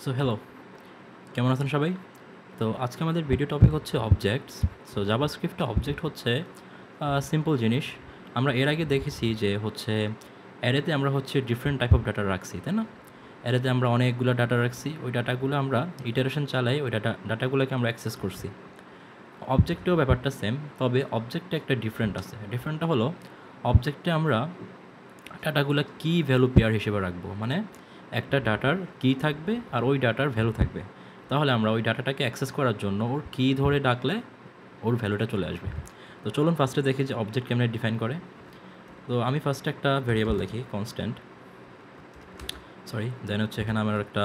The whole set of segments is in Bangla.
সো হ্যালো, কেমন আছেন সবাই? তো আজকে আমাদের ভিডিও টপিক হচ্ছে অবজেক্টস। সো জাভাস্ক্রিপ্টে অবজেক্ট হচ্ছে সিম্পল জিনিস। আমরা এর আগে দেখেছি যে হচ্ছে অ্যারেতে আমরা হচ্ছে ডিফারেন্ট টাইপ অফ ডাটা রাখছি, তাই না? অ্যারেতে আমরা অনেকগুলো ডাটা রাখছি, ওই ডাটাগুলো আমরা ইটারেশন চালাই, ওই ডাটাগুলোকে আমরা অ্যাক্সেস করছি। অবজেক্টেও ব্যাপারটা সেম, তবে অবজেক্টে একটা ডিফারেন্ট আছে। ডিফারেন্টটা হলো অবজেক্টে আমরা ডাটাগুলো কি ভ্যালু পেয়ার হিসেবে রাখবো, মানে একটা ডাটার কি থাকবে আর ওই ডাটার ভ্যালু থাকবে। তাহলে আমরা ওই ডাটাটাকে অ্যাক্সেস করার জন্য ওর কি ধরে ডাকলে ওর ভ্যালুটা চলে আসবে। তো চলুন ফার্স্টে দেখি যে অবজেক্ট কেমনে ডিফাইন করে। তো আমি ফার্স্টে একটা ভেরিয়েবল লিখি কনস্ট্যান্ট, দেন হচ্ছে এখানে আমার একটা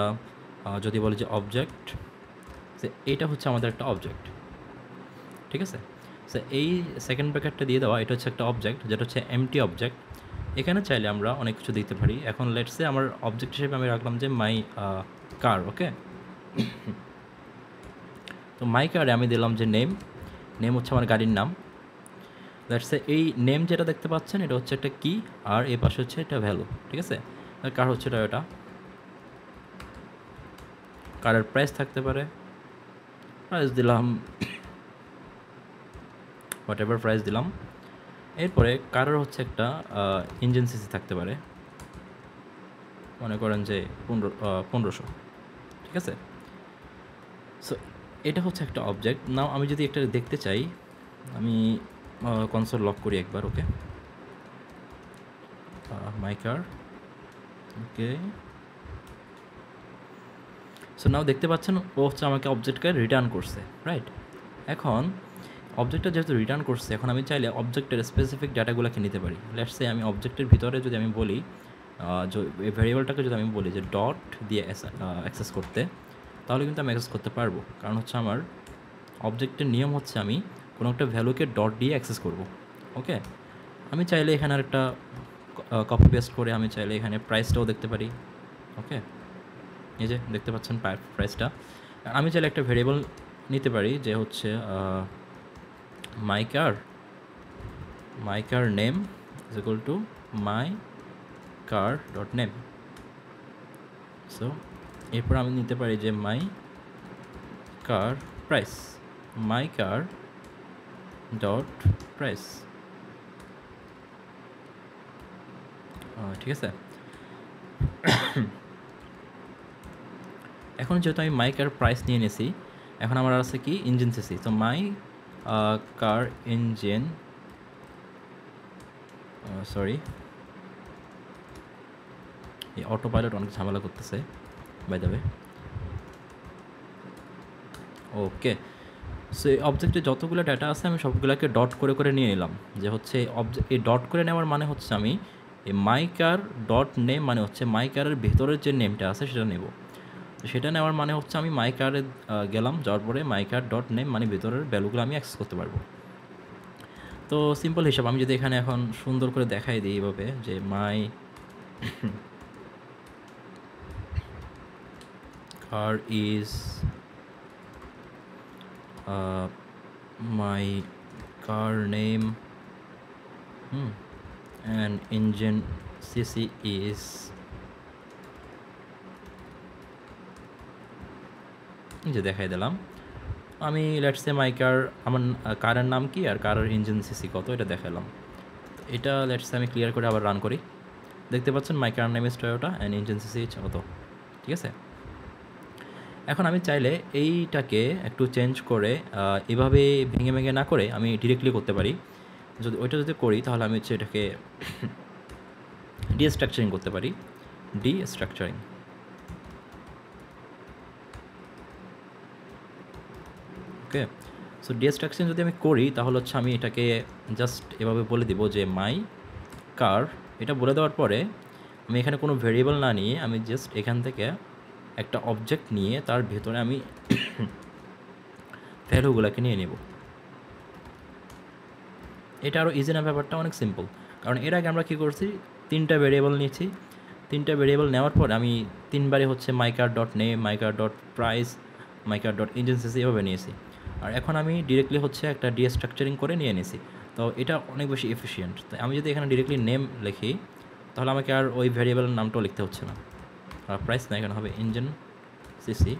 যদি বলি যে অবজেক্ট, যে এইটা হচ্ছে আমাদের একটা অবজেক্ট, ঠিক আছে? সো এই সেকেন্ড ব্র্যাকেটটা দিয়ে দেওয়া, এটা হচ্ছে একটা অবজেক্ট যেটা হচ্ছে এমটি অবজেক্ট। এখানে চাইলে আমরা অনেক কিছু দিতে পারি। এখন লেটসে আমার অবজেক্ট হিসেবে আমি রাখলাম যে মাই কার, ওকে? তো মাই কারে আমি দিলাম যে নেম, নেম হচ্ছে আমার গাড়ির নাম। লেটসে এই নেম যেটা দেখতে পাচ্ছেন এটা হচ্ছে একটা কি, আর এই পাশে হচ্ছে এটা ভ্যালু, ঠিক আছে? কার হচ্ছে এটা কারের প্রাইস থাকতে পারে, প্রাইস দিলাম হোয়াট এভার প্রাইস দিলাম। এরপরে কারের হচ্ছে একটা ইঞ্জিন সিসি থাকতে পারে, মনে করেন যে 1500, ঠিক আছে? সো এটা হচ্ছে একটা অবজেক্ট। নাও আমি যদি একটা দেখতে চাই, আমি কনসোল লক করি একবার, ওকে? মাই কার, ওকে। সো নাও দেখতে পাচ্ছেন ও হচ্ছে আমাকে অবজেক্টকে রিটার্ন করছে, রাইট? এখন অবজেক্টটা যেহেতু রিটার্ন করছে, এখন আমি চাইলে অবজেক্টের স্পেসিফিক ডাটাগুলোকে নিতে পারি। লেটস সে আমি অবজেক্টের ভিতরে যদি আমি বলি, এই ভ্যারিয়েবলটাকে যদি আমি বলি যে ডট দিয়ে অ্যাক্সেস করতে, তাহলে কিন্তু আমি অ্যাক্সেস করতে পারবো। কারণ হচ্ছে আমার অবজেক্টের নিয়ম হচ্ছে আমি কোনো একটা ভ্যালুকে ডট দিয়ে অ্যাক্সেস করব, ওকে? আমি চাইলে এখানে একটা কপি পেস্ট করে আমি চাইলে এখানে প্রাইসটাও দেখতে পারি, ওকে? এই যে দেখতে পাচ্ছেন প্রাইসটা। আমি চাইলে একটা ভেরিয়েবল নিতে পারি যে হচ্ছে my car name is equal to my car dot name. So এরপর আমি নিতে পারি যে my car price, my car dot price, ঠিক আছে? এখন যেহেতু আমি মাই কার প্রাইস নিয়ে নিয়েছি, এখন আমার আছে কি ইঞ্জিন সিসি। তো মাই কার ইঞ্জিন, সরি, এই অটো পাইলট অনেক ঝামেলা করতেছে by the way, okay? So এই অবজেক্টে যতগুলো ডাটা আছে আমি সবগুলোকে ডট করে করে নিয়ে নিলাম। যে হচ্ছে এই ডট করে নেওয়ার মানে হচ্ছে আমি এই মাই কার ডট নেম মানে হচ্ছে মাই কারের ভেতরের যে নেমটা আছে সেটা নেব। তো সেটা নেওয়ার মানে হচ্ছে আমি মাই কারে গেলাম, যাওয়ার পরে মাই কার ডট নেম মানে ভেতরের ভ্যালুগুলো আমি অ্যাক্সেস করতে পারবো। তো সিম্পল হিসাব, আমি যদি এখানে এখন সুন্দর করে দেখাই দিই এইভাবে যে my car is my car name, and engine cc is, যে দেখাই দিলাম আমি। লেটস সে মাই কার, আমার কারের নাম কি আর কারের ইঞ্জিন সিসি কত এটা দেখালাম। এটা লেটস সে আমি ক্লিয়ার করে আবার রান করি। দেখতে পাচ্ছেন my car name is Toyota and engine CC কত, ঠিক আছে? এখন আমি চাইলে এইটাকে একটু চেঞ্জ করে এভাবে ভেঙে ভেঙে না করে আমি ডিরেক্টলি করতে পারি। যদি করি তাহলে আমি হচ্ছে এটাকে ডিস্ট্রাকচারিং করতে পারি, ডিস্ট্রাকচারিং, ওকে? সো ডিস্ট্রাকচারিং যদি আমি করি তাহলে হচ্ছে আমি এটাকে জাস্ট এভাবে বলে দিব যে মাই কার। এটা বলে দেওয়ার পরে আমি এখানে কোনো ভেরিয়েবল না নিয়ে আমি জাস্ট এখান থেকে একটা অবজেক্ট নিয়ে তার ভেতরে আমি ভ্যালুগুলোকে নিয়ে নেব। এটা আরও ইজি না, ব্যাপারটা অনেক সিম্পল। কারণ এর আগে আমরা কী করছি, তিনটা ভেরিয়েবল নিয়েছি। তিনটা ভেরিয়েবল নেওয়ার পর আমি তিনবারে হচ্ছে my car dot name, my car dot price, my car dot engine CC এভাবে নিয়েছি। আর এখন আমি ডিরেক্টলি হচ্ছে একটা ডিস্ট্রাকচারিং করে নিয়ে নিয়েছি। তো এটা অনেক বেশি এফিশিয়েন্ট। তো আমি যদি এখানে ডিরেক্টলি নেম লিখি তাহলে আমাকে আর ওই ভেরিয়েবলের নামটাও লিখতে হচ্ছে না। আর প্রাইস না, এখানে হবে ইঞ্জিন সিসি।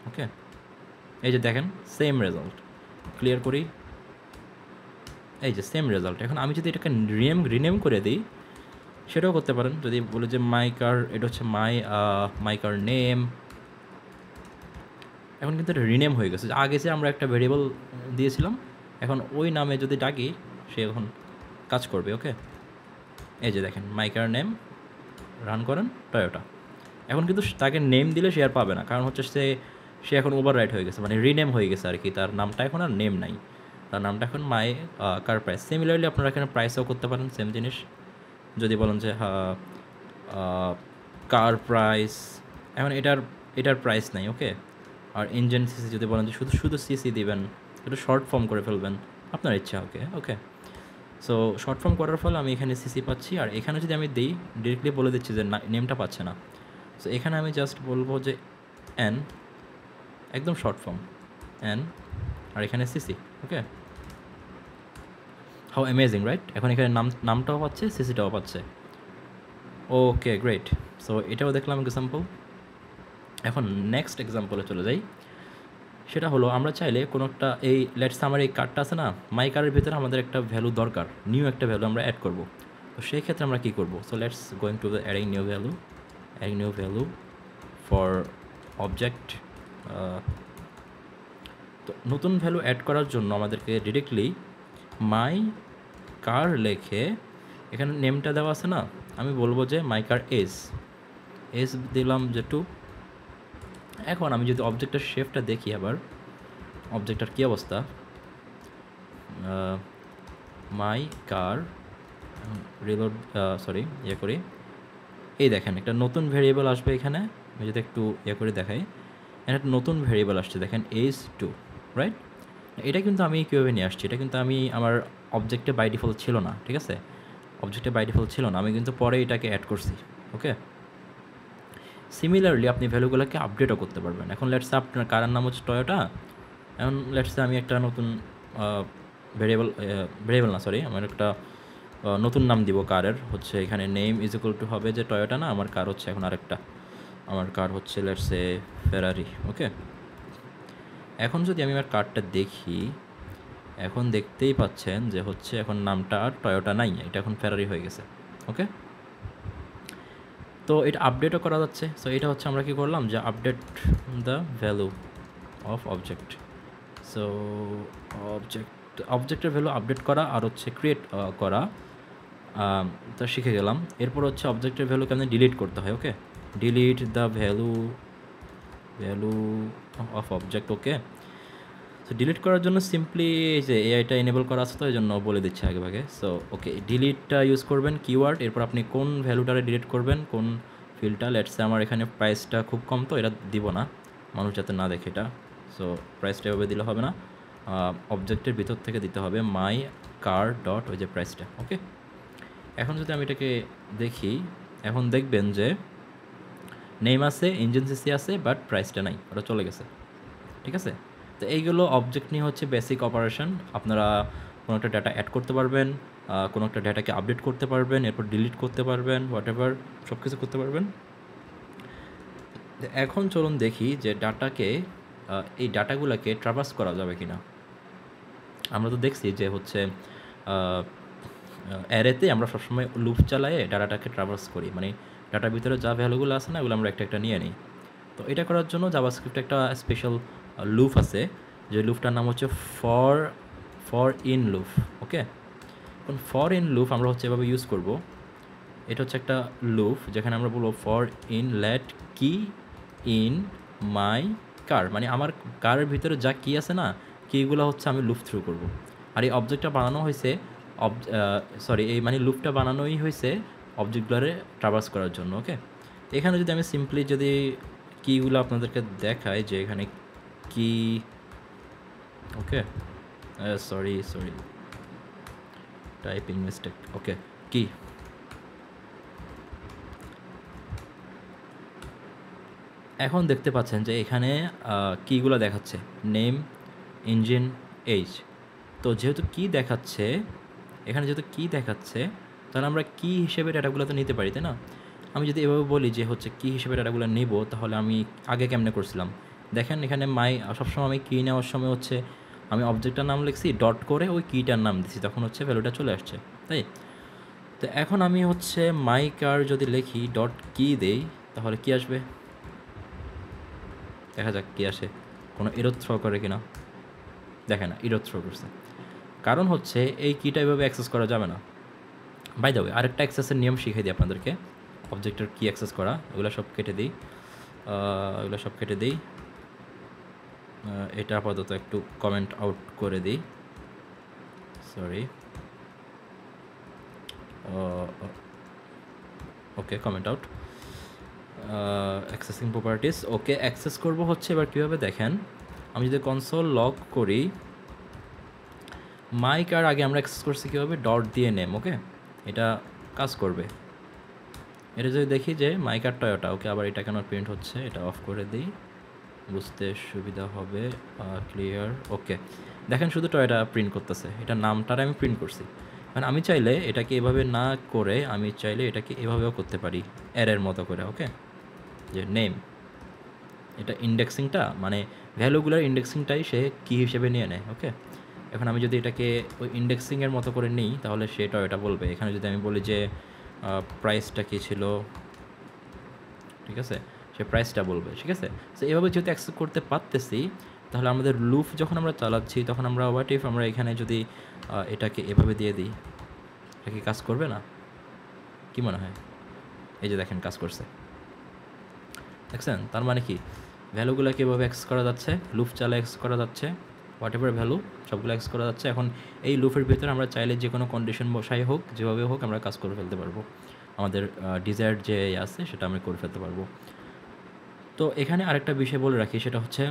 ওকে, এই যে দেখেন সেম রেজাল্ট, ক্লিয়ার করি, এই যে সেম রেজাল্ট। এখন আমি যদি এটাকে রিনেম করে দিই, সেটাও করতে পারেন। যদি বলে যে মাই কার, এটা হচ্ছে মাই কার নেম, এখন কিন্তু এটা রিনেম হয়ে গেছে। আগে যে আমরা একটা ভেরিয়েবল দিয়েছিলাম, এখন ওই নামে যদি ডাকি সে এখন কাজ করবে। ওকে, এই যে দেখেন মাই কার নেম, রান করেন টয়োটা। এখন কিন্তু তাকে নেম দিলে সে আর পাবে না, কারণ হচ্ছে সে এখন ওভাররাইট হয়ে গেছে, মানে রিনেম হয়ে গেছে আর কি। তার নামটা এখন আর নেম নাই, তার নামটা এখন মাই কার প্রাইস। সিমিলারলি আপনারা এখানে প্রাইসও করতে পারেন সেম জিনিস। যদি বলেন যে কার প্রাইস, এখন এটার প্রাইস নাই। ওকে, আর ইঞ্জিন সিসি যদি বলেন যে শুধু শুধু সিসি দিবেন, একটু শর্ট ফর্ম করে ফেলবেন, আপনার ইচ্ছা। ওকে ওকে, সো শর্ট ফর্ম করার ফলে আমি এখানে সিসি পাচ্ছি, আর এখানে যদি আমি দিই ডিরেক্টলি বলে দিচ্ছি যে নেমটা পাচ্ছে না। সো এখানে আমি জাস্ট বলবো যে এন, একদম শর্ট ফর্ম এন, আর এখানে CC. Okay, how amazing right. এখন এখানে নামটাও পাচ্ছে, সিসিটাও পাচ্ছে। Okay great. সো এটাও দেখলাম এক্সাম্পল। এখন নেক্সট এক্সাম্পলে চলে যাই। সেটা হলো আমরা চাইলে কোনো একটা, এই লেটস আমার এই কার্ডটা আছে না, মাই কার্ডের ভিতরে আমাদের একটা ভ্যালু দরকার, নিউ একটা ভ্যালু আমরা অ্যাড করব। তো সেই ক্ষেত্রে আমরা কী করবো? So let's going to the adding new value for object. তো নতুন ভ্যালু অ্যাড করার জন্য আমাদেরকে ডিরেক্টলি মাই কার লেখে, এখানে নেমটা দেওয়া আছে না, আমি বলবো যে মাই কার এস দিলাম যে 2। এখন আমি যদি অবজেক্টের শেপটা দেখি, আবার অবজেক্টটার কী অবস্থা, মাই কার রিলোড, করি, এই দেখেন একটা নতুন ভেরিয়েবল আসবে এখানে। আমি যদি একটু করে দেখাই, এখানে একটা নতুন ভেরিয়েবল আসছে দেখেন, এস 2, রাইট। এটা কিন্তু আমি কীভাবে নিয়ে আসছি, এটা কিন্তু আমি আমার অবজেক্টে বাই ডিফল্ট ছিল না, ঠিক আছে, অবজেক্টে বাই ডিফল্ট ছিল না, আমি কিন্তু পরে এটাকে অ্যাড করছি। ওকে, সিমিলারলি আপনি ভ্যালুগুলোকে আপডেটও করতে পারবেন। এখন লেটসে আপনার কারের নাম হচ্ছে টয়োটা, এখন লেটসে আমি একটা নতুন ভেরিয়েবল না, সরি, আমার একটা নতুন নাম দিব কারের, হচ্ছে এখানে নেম ইজ ইকুয়াল টু হবে যে টয়োটা না, আমার কার হচ্ছে এখন আরেকটা, আমার কার হচ্ছে লেটসে ফেরারি। ওকে, এখন যদি আমি আমার কারটা দেখি, এখন দেখতেই পাচ্ছেন যে হচ্ছে এখন নামটা আর টয়োটা নাই, এটা এখন ফেরারি হয়ে গেছে। ওকে, তো এটা আপডেটও করা যাচ্ছে। সো এটা হচ্ছে আমরা কী করলাম, যে update the value of object. So অবজেক্টের ভ্যালু আপডেট করা আর হচ্ছে ক্রিয়েট করা, তা শিখে গেলাম। এরপর হচ্ছে অবজেক্টের ভ্যালু কেমন ডিলিট করতে হয়। Okay, delete the value of object. Okay, so delete করার জন্য সিম্পলি এই যে এআইটা এনেবল করা আছে, তো এই জন্য বলে দিচ্ছে আগে ভাগে। সো ওকে, ডিলিটটা ইউজ করবেন কিওয়ার্ড, এরপর আপনি কোন ভ্যালুটারে ডিলিট করবেন, কোন ফিল্ডটা। লেটসে আমার এখানে প্রাইসটা খুব কম, তো এটা দিব না, মানুষ যাতে না দেখে এটা। সো প্রাইসটা এভাবে দিলে হবে না, অবজেক্টের ভিতর থেকে দিতে হবে মাই কার ডট ওই যে প্রাইসটা। ওকে, এখন যদি আমি এটাকে দেখি, এখন দেখবেন যে নেম আছে, ইঞ্জিন সিসি আছে, বাট প্রাইসটা নাই, ওটা চলে গেছে। ঠিক আছে, তো এইগুলো অবজেক্ট নিয়ে হচ্ছে বেসিক অপারেশন। আপনারা কোনো একটা ডাটা অ্যাড করতে পারবেন, কোনো একটা ডাটাকে আপডেট করতে পারবেন, এরপর ডিলিট করতে পারবেন, হোয়াট এভার সব কিছু করতে পারবেন। এখন চলুন দেখি যে ডাটাকে, এই ডাটাগুলোকে ট্রাভার্স করা যাবে কি না। আমরা তো দেখছি যে হচ্ছে অ্যারেতে আমরা সবসময় লুপ চালায়ে ডাটাটাকে ট্রাভার্স করি, মানে ডাটার ভিতরে যা ভ্যালুগুলো আছে না, এগুলো আমরা একটা একটা নিয়ে নিই। তো এটা করার জন্য জাভাস্ক্রিপ্টে একটা স্পেশাল লুপ আছে, যে লুপটার নাম হচ্ছে ফর ইন লুপ। ওকে, এখন ফর ইন লুপ আমরা হচ্ছে এভাবে ইউজ করব। এটা হচ্ছে একটা লুপ যেখানে আমরা বলবো ফর ইন লেট কি ইন মাই কার, মানে আমার কারের ভিতরে যা কি আছে না, কিগুলো হচ্ছে আমি লুপ থ্রু করব। আর এই অবজেক্টটা বানানো হয়েছে, এই মানে লুপটা বানানোই হয়েছে অবজেক্টগুলোরে ট্রাভার্স করার জন্য। ওকে, এখানে যদি আমি সিম্পলি যদি কিগুলো আপনাদেরকে দেখাই, যে এখানে কি, ওকে সরি টাইপিং মিস্টেক। ওকে, কি, এখন দেখতে পাচ্ছেন যে এখানে কিগুলো দেখাচ্ছে নেম, ইঞ্জিন, এইজ। তো যেহেতু কি দেখাচ্ছে, এখানে যেহেতু কি দেখাচ্ছে, তাহলে আমরা কি হিসেবে ডাটাগুলো তো নিতে পারি, তাই না। আমি যদি এভাবে বলি যে হচ্ছে কী হিসেবে ডাটাগুলো নেব, তাহলে আমি আগে কেমনে করছিলাম দেখেন, এখানে সবসময় আমি কী নেওয়ার সময় হচ্ছে আমি অবজেক্টটার নাম লিখছি, ডট করে ওই কীটার নাম দিছি, তখন হচ্ছে ভ্যালুটা চলে আসছে, তাই। তো এখন আমি হচ্ছে মাই কার যদি লিখি ডট কি দেই, তাহলে কি আসবে দেখা যাক কি আসে, কোনো এরর থ্রো করে কিনা। দেখে না, এরর থ্রো করছে, কারণ হচ্ছে এই কিটা এভাবে অ্যাক্সেস করা যাবে না। বাই দ্য ওয়ে, আরেকটা অ্যাক্সেসের নিয়ম শিখিয়ে দিই আপনাদেরকে, অবজেক্টের কি অ্যাক্সেস করা, এগুলো সব কেটে দিই, এটা আপাতত একটু কমেন্ট আউট করে দিই, sorry, okay comment out, accessing properties, okay access করবো হচ্ছে এবার কীভাবে দেখেন, আমি যদি কনসোল লগ করি, মাই কার আগে আমরা অ্যাক্সেস করছি কীভাবে, ডট দিয়ে নেম, ওকে এটা কাজ করবে। এটা যদি দেখি যে মাই কার টয়োটা, ওকে আবার এটা কেন প্রিন্ট হচ্ছে, এটা অফ করে দিই, বুঝতে সুবিধা হবে, ক্লিয়ার, ওকে দেখেন শুধু টয়োটা প্রিন্ট করতেছে, এটা নামটার আমি প্রিন্ট করছি। মানে আমি চাইলে এটাকে এভাবে না করে আমি চাইলে এটাকে এভাবেও করতে পারি, অ্যারের মতো করে, ওকে যে নেম, এটা ইন্ডেক্সিংটা মানে ভ্যালুগুলোর ইন্ডেক্সিংটাই সে কী হিসেবে নিয়ে নেয়, ওকে। এখন আমি যদি এটাকে ওই ইন্ডেক্সিংয়ের মতো করে নিই, তাহলে সেটাও এটা বলবে। এখানে যদি আমি বলি যে প্রাইসটা কী ছিল, ঠিক আছে, সে প্রাইসটা বলবে, ঠিক আছে। সো এভাবে যেহেতু অ্যাক্সেস করতে পারতেছি, তাহলে আমাদের লুপ যখন আমরা চালাচ্ছি, তখন আমরা হোয়াট ইফ আমরা এখানে যদি এটাকে এভাবে দিয়ে দিই, এটা কি কাজ করবে না, কী মনে হয়? এই যে দেখেন কাজ করছে, দেখছেন? তার মানে কি, ভ্যালুগুলোকে এভাবে অ্যাক্সেস করা যাচ্ছে, লুপ চালে অ্যাক্সেস করা যাচ্ছে, হোয়াট এভার ভ্যালু সবগুলো অ্যাক্সেস করা যাচ্ছে। এখন এই লুপের ভিতরে আমরা চাইলে যে কোনো কন্ডিশন বসাই হোক, যেভাবে হোক আমরা কাজ করে ফেলতে পারবো, আমাদের ডিজায়ার্ড যে আছে সেটা আমরা করে ফেলতে পারবো। তো এখানে আরেকটা বিষয় বলে রাখি, সেটা হচ্ছে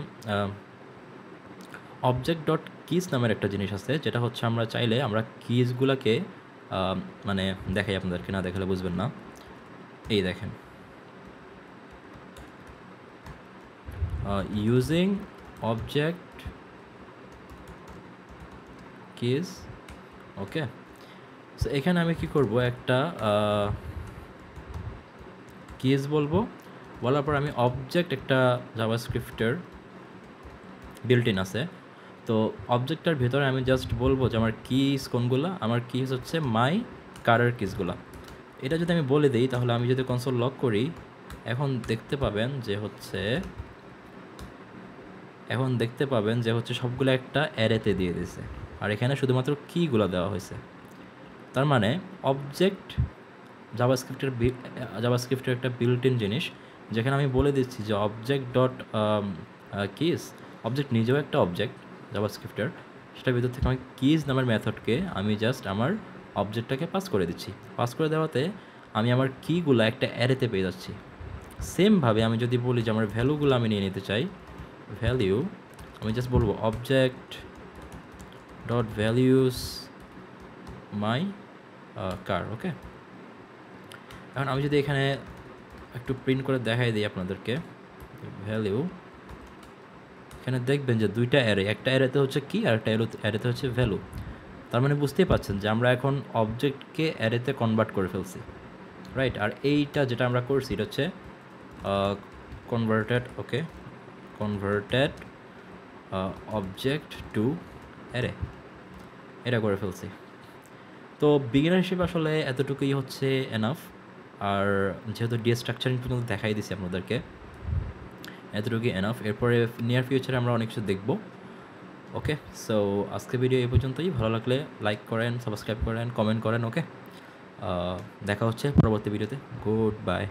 অবজেক্ট ডট কিজ নামের একটা জিনিস আছে, যেটা হচ্ছে আমরা চাইলে আমরা কিজগুলোকে মানে দেখাই আপনাদেরকে, না দেখালে বুঝবেন না। এই দেখেন, ইউজিং অবজেক্ট কিজ, ওকে। সো এখানে আমি কি করব, একটা কিজ বলবো, বলার পর আমি অবজেক্ট একটা জাভাস্ক্রিপ্টের বিল্ট ইন আছে, তো অবজেক্টটার ভিতরে আমি জাস্ট বলবো যে আমার কিজ কোনগুলো, আমার কিজ হচ্ছে মাই কারের কিজগুলো। এটা যদি আমি বলে দিই, তাহলে আমি যদি কনসোল লক করি, এখন দেখতে পাবেন যে হচ্ছে সবগুলো একটা অ্যারেতে দিয়ে দিয়েছে, আর এখানে শুধুমাত্র কিগুলো দেওয়া হয়েছে। তার মানে অবজেক্ট জাভাস্ক্রিপ্টের একটা বিল্ট ইন জিনিস, যেখানে আমি বলে দিচ্ছি যে অবজেক্ট ডট কিজ, অবজেক্ট নিজেও একটা অবজেক্ট জাভাস্ক্রিপ্টের, সেটার ভিতর থেকে আমি কিজ নামের মেথডকে আমি জাস্ট আমার অবজেক্টটাকে পাস করে দিচ্ছি। পাস করে দেওয়াতে আমি আমার কিগুলো একটা অ্যারেতে পেয়ে যাচ্ছি। সেমভাবে আমি যদি বলি যে আমার ভ্যালুগুলো আমি নিয়ে নিতে চাই, ভ্যালিউ আমি জাস্ট বলবো অবজেক্ট ডট ভ্যালিউস মাই কার, ওকে। এখন আমি যদি এখানে একটু প্রিন্ট করে দেখাই দিই আপনাদেরকে ভ্যালু, এখানে দেখবেন যে দুইটা অ্যারে, একটা অ্যারেতে হচ্ছে কি আর একটা অ্যারেতে হচ্ছে ভ্যালু। তার মানে বুঝতেই পারছেন যে আমরা এখন অবজেক্টকে অ্যারেতে কনভার্ট করে ফেলছি, রাইট। আর এইটা যেটা আমরা করছি এটা হচ্ছে converted, okay, converted object to array, এটা করে ফেলছি। তো বিগিনার হিসেবে আসলে এতটুকুই হচ্ছে এনাফ। আর যেহেতু স্ট্রাকচারিং পর্যন্ত দেখাই দিছি আপনাদেরকে, এতটুকুই এনাফ। এরপরে নিয়ার ফিউচারে আমরা অনেক কিছু দেখব, ওকে। সো আজকে ভিডিও এই পর্যন্তই। ভালো লাগলে লাইক করেন, সাবস্ক্রাইব করেন, কমেন্ট করেন, ওকে। দেখা হচ্ছে পরবর্তী ভিডিওতে। Good bye.